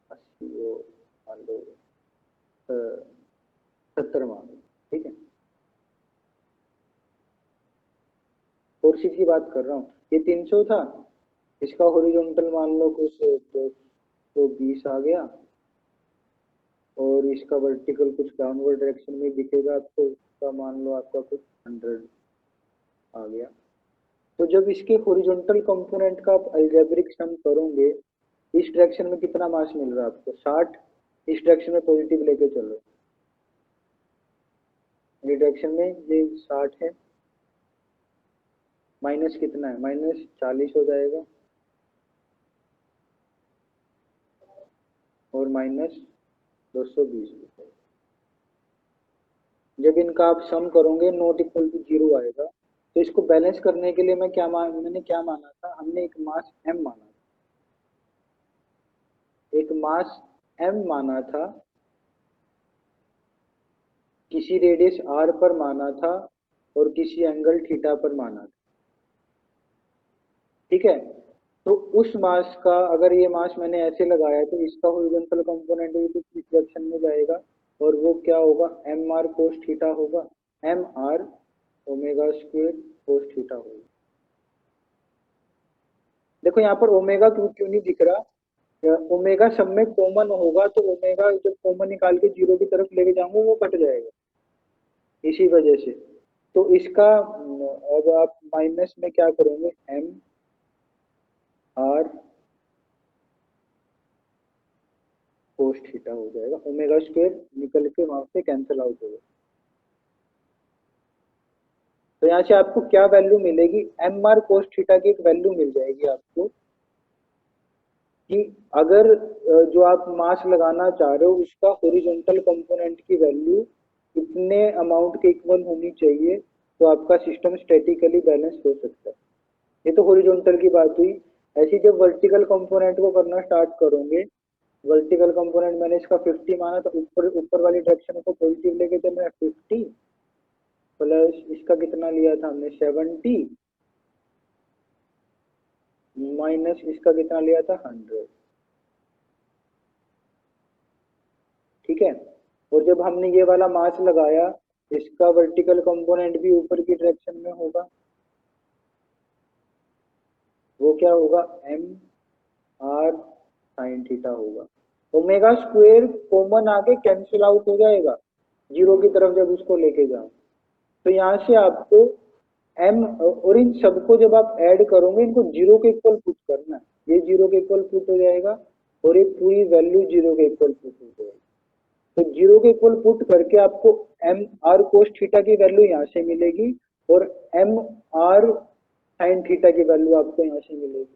80, मान लो 70 मान लो, ठीक है। फोर्सेस की बात कर रहा हूँ, ये 300 था, इसका हॉरिजॉन्टल मान लो कुछ 220 आ गया, और इसका वर्टिकल कुछ डाउनवर्ड डायरेक्शन में दिखेगा आपको, इसका मान लो आपका कुछ 100 आ गया। तो जब इसके हॉरिजॉन्टल कंपोनेंट का आप अलजेब्रिक सम करोगे, इस डायरेक्शन में कितना मास मिल रहा है आपको, 60, इस डायरेक्शन में पॉजिटिव लेके चलो, ये डायरेक्शन में ये 60 है, माइनस कितना है, माइनस 40 हो जाएगा, और माइनस 220। जब इनका आप सम करोगे नॉट इक्वल टू 0 आएगा। तो इसको बैलेंस करने के लिए मैंने क्या माना था, हमने एक मास m माना था, एक मास m माना था, किसी रेडियस r पर माना था, और किसी एंगल थीटा पर माना था, ठीक है। तो उस मास का अगर ये मास मैंने ऐसे लगाया तो इसका हॉरिजॉन्टल कंपोनेंट भी कुछ इस डायरेक्शन में जाएगा, और वो क्या होगा, एम आर कोस थीटा होगा, M R omega square cos theta होगा। देखो यहाँ पर ओमेगा क्यों नहीं दिख रहा, ओमेगा सब में कॉमन होगा, तो ओमेगा जब कॉमन निकाल के 0 की तरफ लेके जाऊंगा वो कट जाएगा, इसी वजह से। तो इसका अब आप माइनस में क्या करोगे, एम आर कोस थीटा हो जाएगा, ओमेगा स्क्वायर निकल के वहां से कैंसिल आउट होगा। तो यहाँ से आपको क्या वैल्यू मिलेगी, एम आर कोस थीटा की एक वैल्यू मिल जाएगी आपको, कि अगर जो आप मास लगाना चाह रहे हो उसका हॉरिजॉन्टल कंपोनेंट की वैल्यू इतने अमाउंट के इक्वल होनी चाहिए, तो आपका सिस्टम स्टैटिकली बैलेंस हो सकता है। ये तो हॉरिजॉन्टल की बात हुई। ऐसी जब वर्टिकल कंपोनेंट को करना स्टार्ट करोगे, वर्टिकल कंपोनेंट मैंने इसका 50 माना, तो ऊपर वाली डायरेक्शन को पॉजिटिव लेके थे मैं 50 प्लस इसका कितना लिया था हमने 70 माइनस इसका कितना लिया था 100, ठीक है। और जब हमने ये वाला मास लगाया, इसका वर्टिकल कंपोनेंट भी ऊपर की डायरेक्शन में होगा, वो क्या होगा, एम आर साइन थीटा होगा। ओमेगा स्क्वायर कॉमन आके कैंसिल आउट हो जाएगा 0 की तरफ जब उसको लेके जाओ। तो यहाँ से आपको m, और इन सबको जब आप ऐड करोगे इनको 0 के इक्वल पुट करना है, ये 0 के इक्वल पुट हो जाएगा, और ये पूरी वैल्यू 0 के इक्वल पुट हो जाएगी। तो 0 के इक्वल पुट करके आपको एम आर कोस थीटा की वैल्यू यहाँ से मिलेगी और एम आर साइन थीटा की वैल्यू आपको यहाँ से मिलेगी।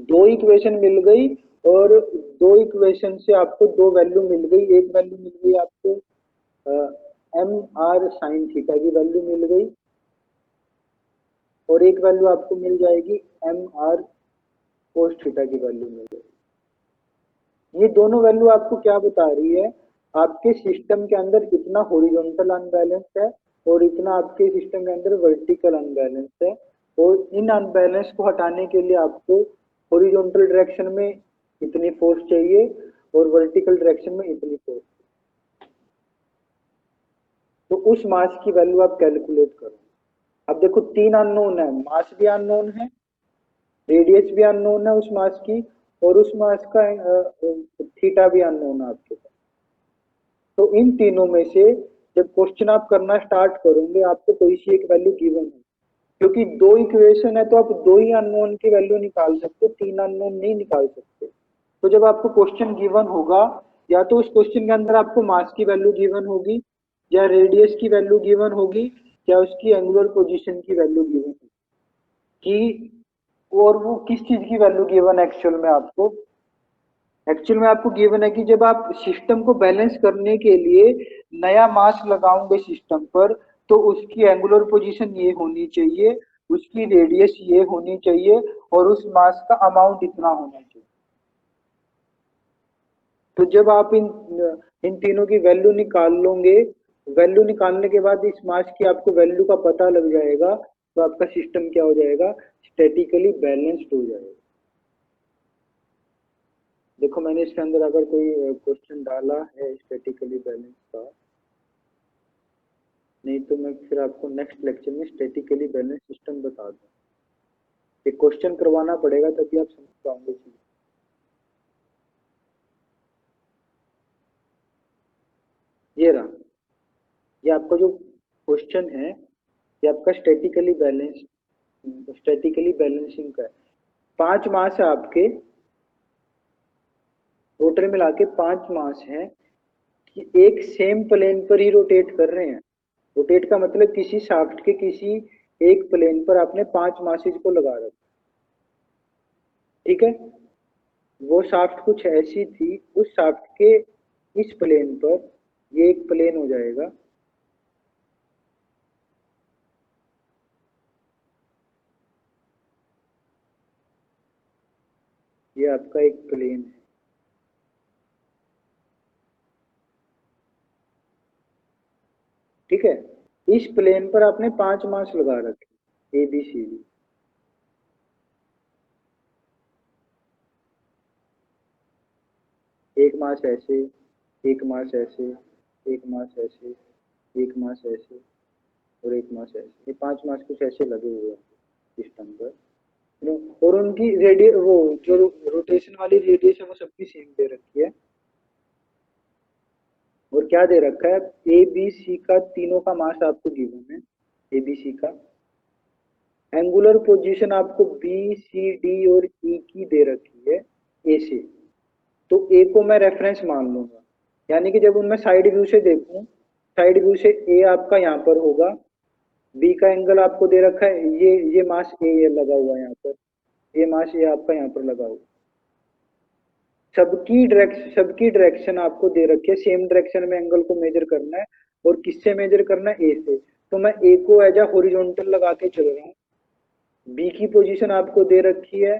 दो इक्वेशन मिल गई और दो इक्वेशन से आपको दो वैल्यू मिल गई। एक वैल्यू मिल गई आपको एम आर साइन थीटा की वैल्यू मिल गई और एक वैल्यू आपको मिल जाएगी एम आर कोस थीटा की वैल्यू मिल जाएगी। ये दोनों वैल्यू आपको क्या बता रही है, आपके सिस्टम के अंदर इतना हॉरिजॉन्टल अनबैलेंस है और इतना आपके सिस्टम के अंदर वर्टिकल अनबैलेंस है, और इन अनबैलेंस को हटाने के लिए आपको हॉरिजॉन्टल डायरेक्शन में इतनी फोर्स चाहिए और वर्टिकल डायरेक्शन में इतनी फोर्स। तो उस मास की वैल्यू आप कैलकुलेट करो। अब देखो तीन अननोन है, मास भी अननोन है, रेडियस भी अननोन है उस मास की, और उस मास का थीटा भी अननोन है आपके पास। तो इन तीनों में से जब क्वेश्चन आप करना स्टार्ट करोगे आपको कोई सी एक वैल्यू गिवन है, क्योंकि दो इक्वेशन है तो आप दो ही अननोन की वैल्यू निकाल सकते, तीन अननोन नहीं निकाल सकते। तो जब आपको क्वेश्चन गिवन होगा, या तो उस क्वेश्चन के अंदर आपको मास की वैल्यू गिवन होगी, या रेडियस की वैल्यू गिवन होगी, या उसकी एंगुलर पोजीशन की वैल्यू गिवन होगी कि, और वो किस चीज की वैल्यू गिवन है एक्चुअल में आपको। एक्चुअल में आपको गिवन है कि जब आप सिस्टम को बैलेंस करने के लिए नया मास लगाओगे सिस्टम पर, तो उसकी एंगुलर पोजीशन ये होनी चाहिए, उसकी रेडियस ये होनी चाहिए, और उस मास का अमाउंट इतना होना चाहिए। तो जब आप इन तीनों की वैल्यू निकाल लोगे, वैल्यू निकालने के बाद इस मास की आपको वैल्यू का पता लग जाएगा, तो आपका सिस्टम क्या हो जाएगा, स्टैटिकली बैलेंस्ड हो जाएगा। देखो मैंने इसके अंदर अगर कोई क्वेश्चन डाला है स्टैटिकली बैलेंस का, नहीं तो मैं फिर आपको नेक्स्ट लेक्चर में स्टैटिकली बैलेंस सिस्टम बता दूं। एक क्वेश्चन करवाना पड़ेगा तभी आप समझ पाओगे। ये रहा, ये आपका जो क्वेश्चन है ये आपका स्टैटिकली बैलेंसिंग का है। 5 मास है आपके, टोटल मिला के 5 मास हैं कि एक सेम प्लेन पर ही रोटेट कर रहे हैं। रोटेट का मतलब किसी शाफ्ट के किसी एक प्लेन पर आपने 5 मासेज को लगा रखा, ठीक है। वो शाफ्ट कुछ ऐसी थी, उस शाफ्ट के इस प्लेन पर ये एक प्लेन हो जाएगा, ये आपका एक प्लेन है, ठीक है। इस प्लेन पर आपने 5 मास लगा रखे ए बी सी डी। एक मास ऐसे, एक मास ऐसे, एक मास ऐसे, एक मास ऐसे और एक मास ऐसे, ये 5 मास कुछ ऐसे लगे हुए हैं सिस्टम पर, और उनकी रेडियस, वो जो रोटेशन वाली रेडियस है वो सबकी सेम दे रखी है। और क्या दे रखा है, ए बी सी का तीनों का मास आपको गिवन है, ए बी सी का। एंगुलर पोजीशन आपको बी सी डी और ई की दे रखी है ए से, तो ए को मैं रेफरेंस मान लूंगा, यानी कि जब मैं साइड व्यू से देखूं, साइड व्यू से ए आपका यहाँ पर होगा, बी का एंगल आपको दे रखा है, ये मास ए लगा हुआ है यहाँ पर, ये मास ये आपका यहाँ पर लगा हुआ, सबकी डायरेक्शन आपको दे रखी है, सेम डायरेक्शन में एंगल को मेजर करना है, और किससे मेजर करना है, ए से। तो मैं ए को एज अ हॉरिजॉन्टल लगा के चल रहा हूँ। बी की पोजीशन आपको दे रखी है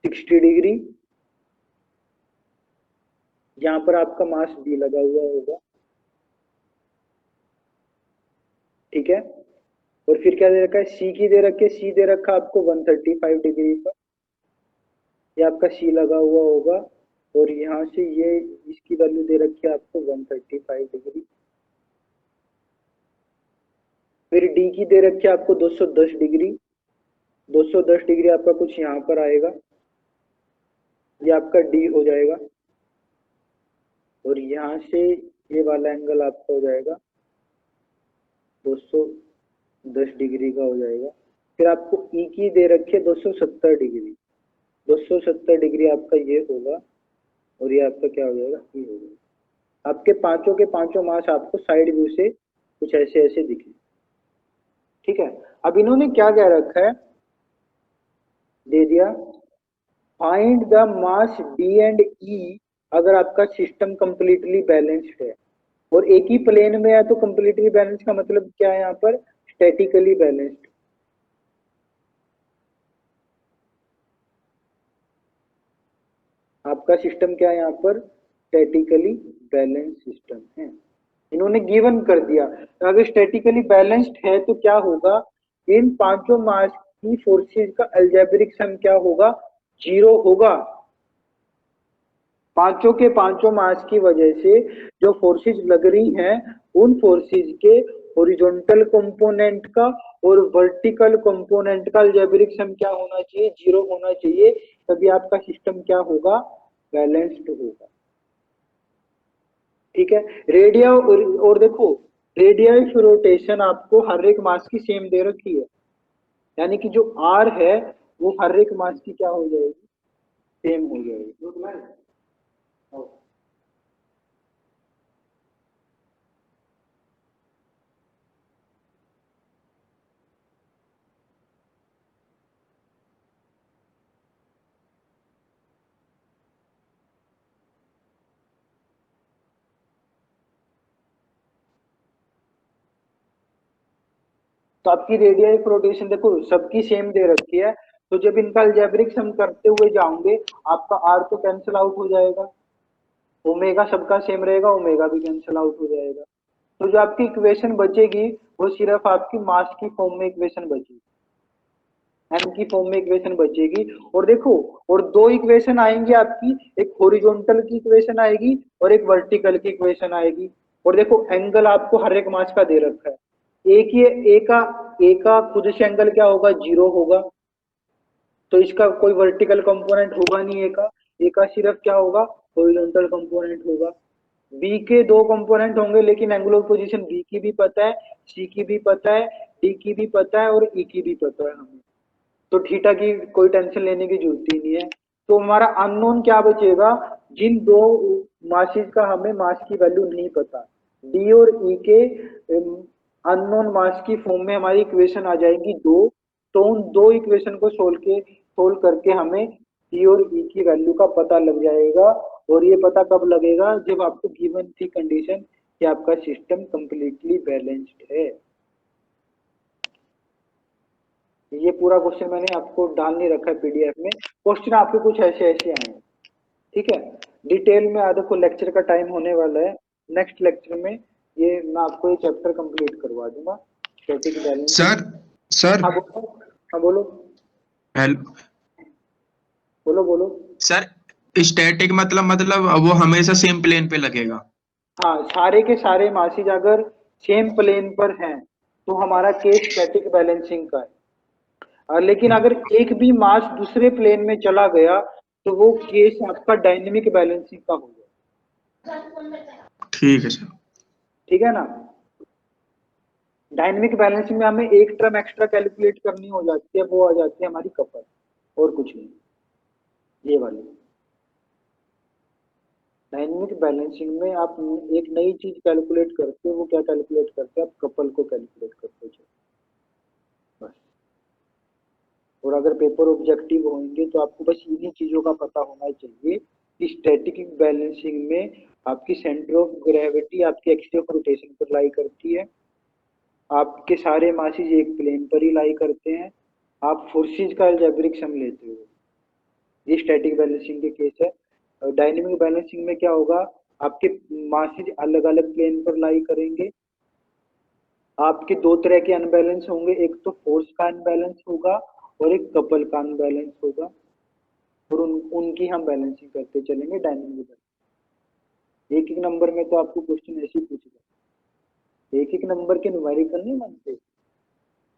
60 डिग्री, यहाँ पर आपका मास बी लगा हुआ होगा, ठीक है। और फिर क्या दे रखा है, सी की दे रखी है, सी दे रखा आपको 135 डिग्री पर, ये आपका सी लगा हुआ होगा, और यहाँ से ये इसकी वैल्यू दे रखी है आपको 135 डिग्री। फिर डी की दे रखी है आपको 210 डिग्री, 210 डिग्री आपका कुछ यहाँ पर आएगा, ये आपका डी हो जाएगा, और यहाँ से ये वाला एंगल आपका हो जाएगा 210 डिग्री का हो जाएगा। फिर आपको ई की दे रखी है 270 डिग्री, 270 डिग्री आपका ये होगा, और ये आपका क्या हो जाएगा, ई हो जाएगा। आपके पांचों के पांचों मास आपको साइड व्यू से कुछ ऐसे ऐसे दिखे, ठीक है। अब इन्होंने क्या कह रखा है, दे दिया find the mass D and E अगर आपका सिस्टम कंप्लीटली बैलेंस्ड है और एक ही प्लेन में है, तो कंप्लीटली बैलेंस का मतलब क्या है यहाँ पर, स्टैटिकली बैलेंस्ड। आपका सिस्टम क्या है यहाँ पर, स्टैटिकली बैलेंस सिस्टम है। इन्होंने गिवन कर दिया, तो अगर स्टैटिकली बैलेंस्ड है तो क्या होगा, इन पांचों मास की फोर्सेज का अलजेब्रिक सम क्या होगा, 0 होगा। पांचों के पांचों मास की वजह से जो फोर्सेज लग रही हैं, उन फोर्सेज के हॉरिजॉन्टल कंपोनेंट का और वर्टिकल कंपोनेंट का अलजेब्रिक सम क्या होना चाहिए, 0 होना चाहिए, तभी आपका सिस्टम क्या होगा, बैलेंस्ड होगा, ठीक है। रेडिया और देखो, रेडियस रोटेशन आपको हर एक मास की सेम दे रखी है, यानी कि जो आर है वो हर एक मास की क्या हो जाएगी, सेम हो जाएगी। तो आपकी रेडियस रोटेशन देखो सबकी सेम दे रखी है, तो जब इनका अलजेब्रिक सम करते हुए जाओगे आपका आर तो कैंसिल आउट हो जाएगा, ओमेगा सबका सेम रहेगा, ओमेगा भी कैंसिल आउट हो जाएगा। तो जो आपकी इक्वेशन बचेगी वो सिर्फ आपकी मास की फॉर्म में इक्वेशन बचेगी, एम की फॉर्म में इक्वेशन बचेगी। और देखो, और दो इक्वेशन आएंगी आपकी, एक हॉरिजॉन्टल की इक्वेशन आएगी और एक वर्टिकल की इक्वेशन आएगी। और देखो एंगल आपको हर एक मास का दे रखा है, एक ही ए का खुद से एंगल क्या होगा, 0 होगा, तो इसका कोई वर्टिकल कंपोनेंट होगा नहीं, ए का सिर्फ क्या होगा, हॉरिजॉन्टल कंपोनेंट होगा। बी के दो कंपोनेंट होंगे, लेकिन एंगुलर पोजीशन बी की भी पता है, सी की भी पता है, डी की भी पता है और ई की भी पता है हमें, तो थीटा की कोई टेंशन लेने की जरूरत ही नहीं है। तो हमारा अननोन क्या बचेगा, जिन दो मासेस का हमें मास की वैल्यू नहीं पता, डी और ई के अननोन मास की फॉर्म में हमारी इक्वेशन आ जाएगी दो, तो उन दो इक्वेशन को सोल्व करके हमें डी और ई की वैल्यू का पता लग जाएगा। और ये पता कब लगेगा, जब आपको गिवन थी कंडीशन कि आपका सिस्टम कंप्लीटली बैलेंस्ड है। ये पूरा क्वेश्चन मैंने आपको डाल नहीं रखा है पीडीएफ में, क्वेश्चन आपके कुछ ऐसे ऐसे आए हैं, ठीक है। डिटेल में आज देखो लेक्चर का टाइम होने वाला है, नेक्स्ट लेक्चर में ये मैं आपको ये चैप्टर कंप्लीट करवा दूंगा, स्टैटिक बैलेंस। सर हाँ बोलो, हाँ बोलो, हेलो बोलो बोलो। सर, स्टैटिक मतलब वो हमेशा सेम प्लेन पे लगेगा। हाँ, सारे के सारे मासिज अगर सेम प्लेन पर हैं तो हमारा केस स्टैटिक बैलेंसिंग का है, लेकिन अगर एक भी मास दूसरे प्लेन में चला गया तो वो केस आपका डायनेमिक बैलेंसिंग का हो गया, ठीक है सर। ठीक है ना। डायनेमिक बैलेंसिंग में हमें एक टर्म एक्स्ट्रा कैलकुलेट करनी हो जाती है, वो आ जाती है हमारी कपल, और कुछ नहीं, ये वाली। डायनेमिक बैलेंसिंग में आप एक नई चीज कैलकुलेट करते हो, वो क्या कैलकुलेट करते हैं, आप कपल को कैलकुलेट करते हो बस। और अगर पेपर ऑब्जेक्टिव होंगे तो आपको बस इन्हीं चीजों का पता होना चाहिए कि स्टैटिक बैलेंसिंग में आपकी सेंटर ऑफ ग्रेविटी आपकी एक्सिस ऑफ रोटेशन पर लाई करती है, आपके सारे मासेस एक प्लेन पर ही लाई करते हैं, आप फोर्सेज का अलजेब्रिक सम लेते हो, ये स्टैटिक बैलेंसिंग के केस है। डायनेमिक बैलेंसिंग में क्या होगा, आपके मासेस अलग अलग प्लेन पर लाई करेंगे, आपके दो तरह के अनबैलेंस होंगे, एक तो फोर्स का अनबैलेंस होगा और एक कपल का अनबैलेंस होगा, और उनकी हम बैलेंसिंग करते चलेंगे डायनेमिक बैलेंस। एक एक नंबर में तो आपको क्वेश्चन ऐसे ही पूछेगा, एक एक नंबर के न्यूमेरिकल नहीं बनते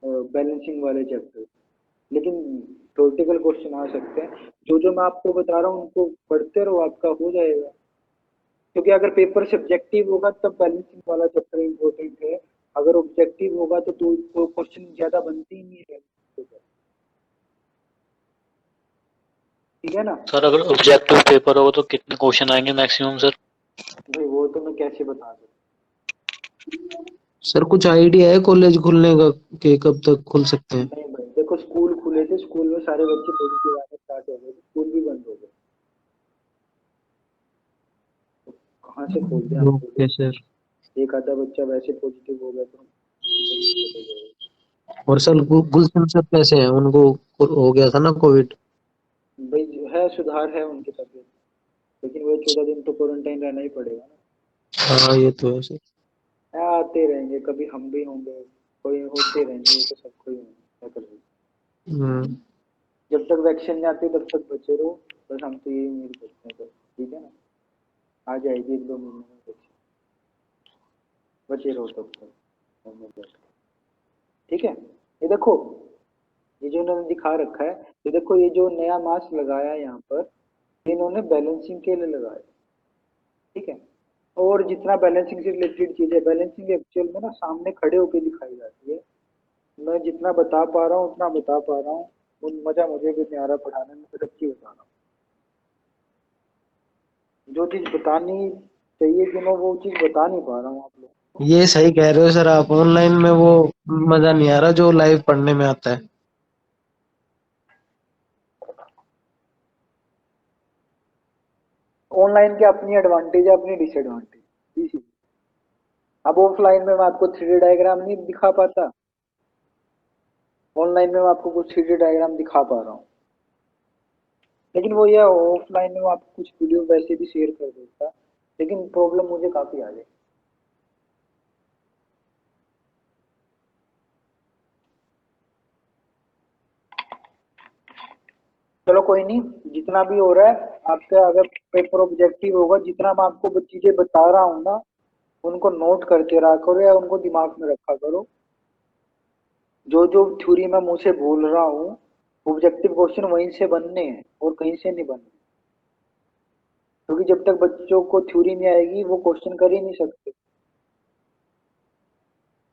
बैलेंसिंग वाले चैप्टर, लेकिन थ्योरेटिकल क्वेश्चन आ सकते हैं। जो जो मैं आपको बता रहा हूँ उनको पढ़ते रहो, आपका हो जाएगा, क्योंकि अगर पेपर सब्जेक्टिव होगा तब बैलेंसिंग वाला चैप्टर इम्पोर्टेंट है, अगर ऑब्जेक्टिव होगा तो क्वेश्चन ज्यादा बनते ही नहीं है। ठीक ठीक है ना। सर अगर ऑब्जेक्टिव पेपर होगा तो कितने क्वेश्चन आएंगे मैक्सिमम सर? भाई वो तो मैं कैसे बता दूं। सर कुछ आइडिया है कॉलेज खुलने का कि कब तक खुल सकते हैं? नहीं भाई देखो, स्कूल खुले थे, स्कूल में सारे बच्चे पॉजिटिव आने स्टार्ट हो गए, स्कूल भी बंद हो गए, तो कहाँ से खोल दें आप ओके बोलो। सर। एक आधा बच्चा वैसे पॉजिटिव हो गया तो दिक्कत हो जाएगी। और सर गुलशन सर कैसे हैं? उनको हो गया था ना कोविड? भाई है, सुधार है उनकी तबीयत, लेकिन वो 14 दिन तो क्वारंटाइन रहना ही पड़ेगा ना। हाँ ये तो है सर। आते रहेंगे, कभी हम भी होंगे, कोई होते रहेंगे, ये तो सबको ही होंगे, क्या कर सकते। हम्म। जब तक वैक्सीन नहीं आती तब तक बचे रहो, बस हम तो यही उम्मीद करते हैं सर, ठीक है ना। आ जाएगी 1-2 महीने में वैक्सीन, बचे रहो तब तक घर में बैठ के, ठीक है। ये देखो, ये जो इन्होंने दिखा रखा है, ये देखो, ये जो नया मास्क लगाया है यहाँ पर, ये इन्होंने बैलेंसिंग के लिए लगाया, ठीक है। और जितना बैलेंसिंग से रिलेटेड चीज है, बैलेंसिंग एक्चुअल में ना सामने खड़े होकर दिखाई जाती है। मैं जितना बता पा रहा हूँ उतना बता पा रहा हूँ, मजा मुझे भी नहीं आ रहा पढ़ाने में, तो सच्ची बता रहा हूँ। जो चीज बतानी चाहिए कि मैं वो चीज बता नहीं पा रहा हूँ आप लोग। ये सही कह रहे हो सर आप, ऑनलाइन में वो मजा नहीं आ रहा जो लाइव पढ़ने में आता है। ऑनलाइन की अपनी एडवांटेज है, अपनी डिसएडवांटेज। अब ऑफलाइन में मैं आपको 3D डायग्राम नहीं दिखा पाता, ऑनलाइन में मैं आपको कुछ 3D डायग्राम दिखा पा रहा हूँ। लेकिन वो ये ऑफलाइन में मैं आपको कुछ वीडियो वैसे भी शेयर कर देता, लेकिन प्रॉब्लम मुझे काफी आ गई। चलो कोई नहीं, जितना भी हो रहा है आपका, अगर पेपर ऑब्जेक्टिव होगा, जितना मैं आपको चीजें बता रहा हूँ ना, उनको नोट करके रखा करो या उनको दिमाग में रखा करो। जो जो थ्योरी मैं मुंह से बोल रहा हूँ, ऑब्जेक्टिव क्वेश्चन वहीं से बनने हैं और कहीं से नहीं बनने, क्योंकि जब तक बच्चों को थ्योरी नहीं आएगी वो क्वेश्चन कर ही नहीं सकते।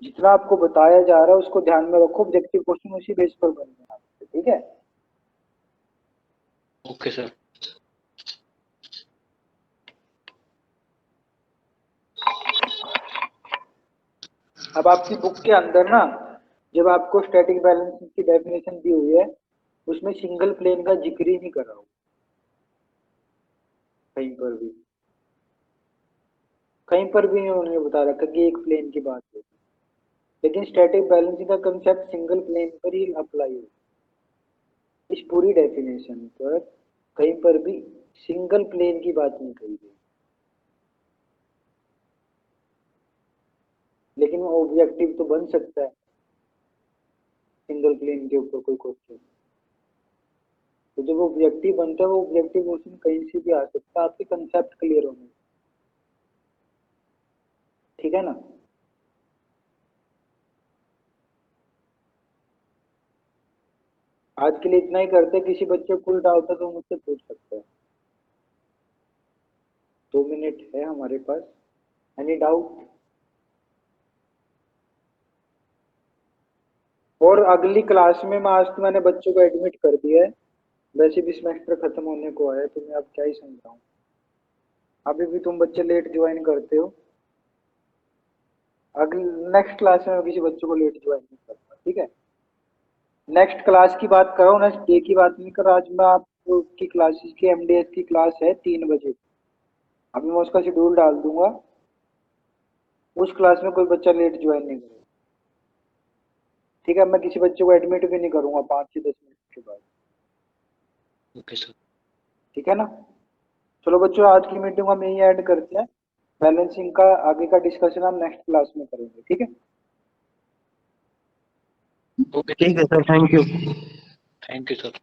जितना आपको बताया जा रहा है उसको ध्यान में रखो, ऑब्जेक्टिव क्वेश्चन उसी बेस पर बनने हैं आपके, ठीक है। Okay sir. अब आपकी बुक के अंदर ना, जब आपको स्टैटिक बैलेंसिंग की डेफिनेशन दी हुई है, उसमें सिंगल प्लेन का जिक्र ही नहीं करा हुआ कहीं पर भी, कहीं पर भी नहीं उन्होंने बता रखा कि एक प्लेन की बात है। लेकिन स्टैटिक बैलेंसिंग का कंसेप्ट सिंगल प्लेन पर ही अप्लाई होगा। इस पूरी डेफिनेशन पर कहीं पर भी सिंगल प्लेन की बात नहीं कही गई, लेकिन वो ऑब्जेक्टिव तो बन सकता है सिंगल प्लेन के ऊपर कोई क्वेश्चन। तो जब ऑब्जेक्टिव बनता है, वो ऑब्जेक्टिव क्वेश्चन कहीं से भी आ सकता है, आपके कंसेप्ट क्लियर होने, ठीक है ना। आज के लिए इतना ही करते हैं, किसी बच्चे को कोई डाउट है तो मुझसे पूछ सकते हैं। 2 मिनट है हमारे पास, एनी डाउट? और अगली क्लास में मैं, आज तो मैंने बच्चों को एडमिट कर दिया है, वैसे भी सेमेस्टर खत्म होने को है, तो मैं अब क्या ही समझाऊं। अभी भी तुम बच्चे लेट ज्वाइन करते हो, अगली नेक्स्ट क्लास में मैं किसी बच्चों को लेट ज्वाइन नहीं करता, ठीक है। नेक्स्ट क्लास की बात करो, नेक्स्ट डे की बात नहीं करो। आज मैं आपकी क्लासेस की, एमडीएस की क्लास है 3 बजे, अभी मैं उसका शेड्यूल डाल दूंगा, उस क्लास में कोई बच्चा लेट ज्वाइन नहीं करेगा, ठीक है। मैं किसी बच्चे को एडमिट भी नहीं करूंगा 5 से 10 मिनट के बाद, ओके सर। ठीक है ना। चलो बच्चों, आज की मीटिंग हम यही ऐड करते हैं, बैलेंसिंग का आगे का डिस्कशन हम नेक्स्ट क्लास में करेंगे, ठीक है। ओके ठीक है sir, thank you. Thank you sir.